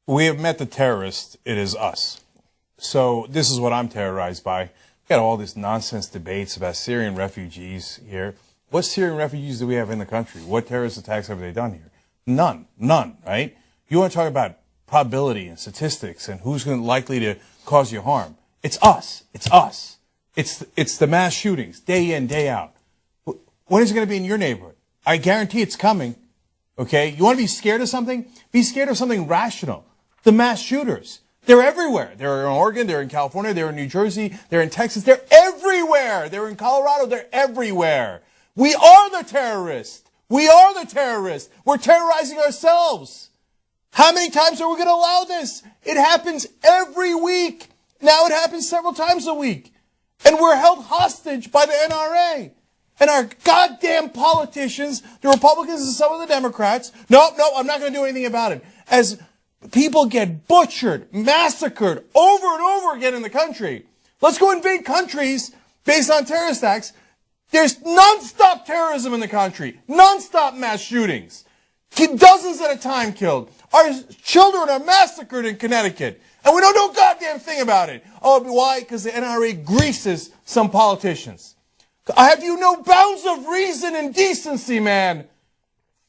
We have met the terrorist. It is us. So this is what I'm terrorized by. We got all this nonsense debates about Syrian refugees here. What Syrian refugees do we have in the country? What terrorist attacks have they done here? None, right? You want to talk about probability and statistics and who's likely to cause you harm? It's us. It's the mass shootings, day in, day out. When is it going to be in your neighborhood? I guarantee it's coming. Okay? You want to be scared of something? Be scared of something rational. The mass shooters. They're everywhere. They're in Oregon, they're in California, they're in New Jersey, they're in Texas. They're everywhere. They're in Colorado. They're everywhere. We are the terrorists. We are the terrorists. We're terrorizing ourselves. How many times are we going to allow this? It happens every week. Now it happens several times a week. And we're held hostage by the NRA. And our goddamn politicians, the Republicans and some of the Democrats, no, I'm not going to do anything about it. As people get butchered, massacred over and over again in the country. Let's go invade countries based on terrorist acts. There's nonstop terrorism in the country. Nonstop mass shootings. Dozens at a time killed. Our children are massacred in Connecticut. And we don't do a goddamn thing about it. Oh, why? Because the NRA greases some politicians. I have you no bounds of reason and decency, man.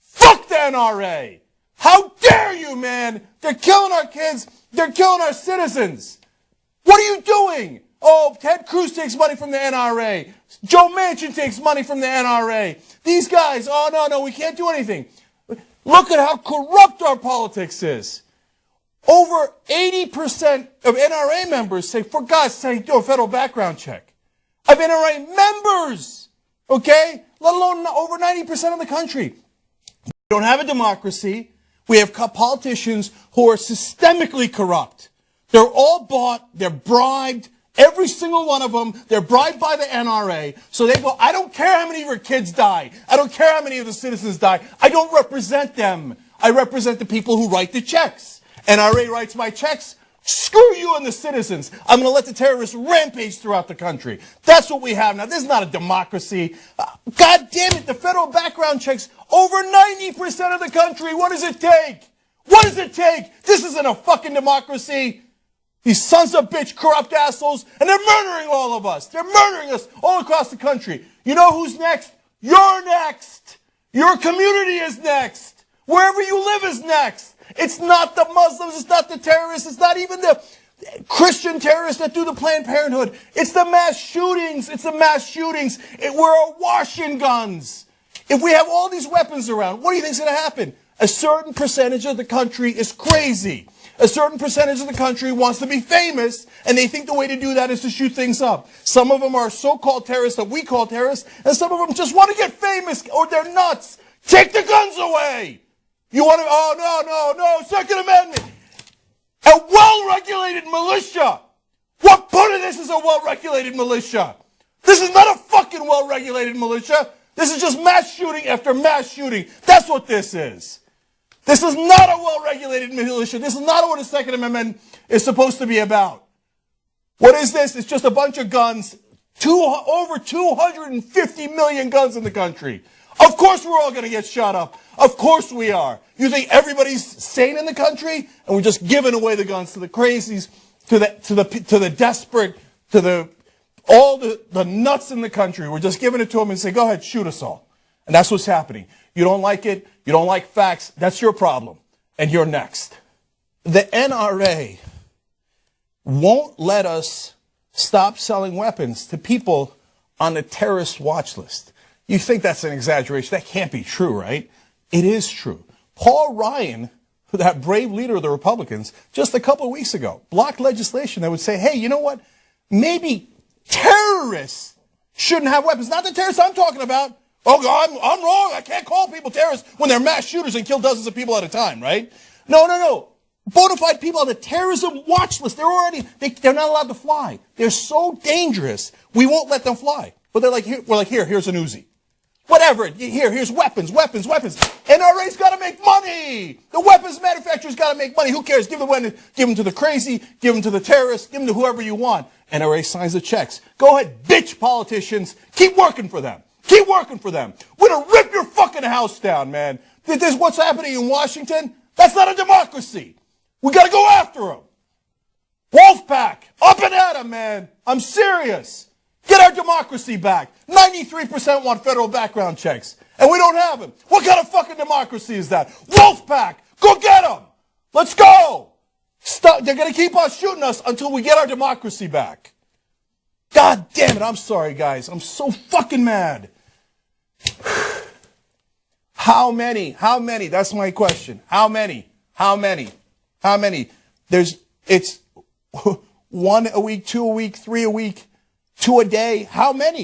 Fuck the NRA. How dare you, man? They're killing our kids. They're killing our citizens. What are you doing? Oh, Ted Cruz takes money from the NRA. Joe Manchin takes money from the NRA. These guys, oh, no, we can't do anything. Look at how corrupt our politics is. Over 80% of NRA members say, for God's sake, do a federal background check. Of NRA members, okay? Let alone over 90% of the country. We don't have a democracy. We have politicians who are systemically corrupt. They're all bought. They're bribed. Every single one of them. They're bribed by the NRA. So they go, I don't care how many of your kids die. I don't care how many of the citizens die. I don't represent them. I represent the people who write the checks. NRA writes my checks. Screw you and the citizens. I'm going to let the terrorists rampage throughout the country. That's what we have now. This is not a democracy. God damn it, the federal background checks over 90% of the country. What does it take? What does it take? This isn't a fucking democracy. These sons of bitch, corrupt assholes, and they're murdering all of us. They're murdering us all across the country. You know who's next? You're next. Your community is next. Wherever you live is next. It's not the Muslims, it's not the terrorists, it's not even the Christian terrorists that do the Planned Parenthood. It's the mass shootings, we're awash in guns. If we have all these weapons around, what do you think is going to happen? A certain percentage of the country is crazy. A certain percentage of the country wants to be famous, and they think the way to do that is to shoot things up. Some of them are so-called terrorists that we call terrorists, and some of them just want to get famous, or they're nuts. Take the guns away! You want to, oh, no, Second Amendment. A well-regulated militia. What part of this is a well-regulated militia? This is not a fucking well-regulated militia. This is just mass shooting after mass shooting. That's what this is. This is not a well-regulated militia. This is not what a Second Amendment is supposed to be about. What is this? It's just a bunch of guns. Over 250 million guns in the country. Of course we're all going to get shot up. Of course we are. You think everybody's sane in the country and we're just giving away the guns to the crazies, to the desperate, to all the nuts in the country. We're just giving it to them and say, go ahead, shoot us all. And that's what's happening. You don't like it. You don't like facts. That's your problem. And you're next. The NRA won't let us stop selling weapons to people on the terrorist watch list. You think that's an exaggeration. That can't be true, right? It is true. Paul Ryan, that brave leader of the Republicans, just a couple of weeks ago, blocked legislation that would say, hey, you know what? Maybe terrorists shouldn't have weapons. Not the terrorists I'm talking about. Oh, I'm wrong. I can't call people terrorists when they're mass shooters and kill dozens of people at a time, right? No. Bona fide people on the terrorism watch list. They're not allowed to fly. They're so dangerous. We won't let them fly. But they're like, here's an Uzi. Whatever. Here's weapons. NRA's got to make money. The weapons manufacturer's got to make money. Who cares? Give them to the crazy, give them to the terrorists, give them to whoever you want. NRA signs the checks. Go ahead, bitch politicians. Keep working for them. Keep working for them. We're going to rip your fucking house down, man. This is what's happening in Washington. That's not a democracy. We got to go after them. Wolfpack, up and at them, man. I'm serious. Get our democracy back. 93% want federal background checks, and we don't have them. What kind of fucking democracy is that? Wolfpack, go get them. Let's go. Stop. They're going to keep on shooting us until we get our democracy back. God damn it. I'm sorry, guys. I'm so fucking mad. How many? How many? That's my question. How many? How many? How many? It's 1 a week, 2 a week, 3 a week, 2 a day. How many?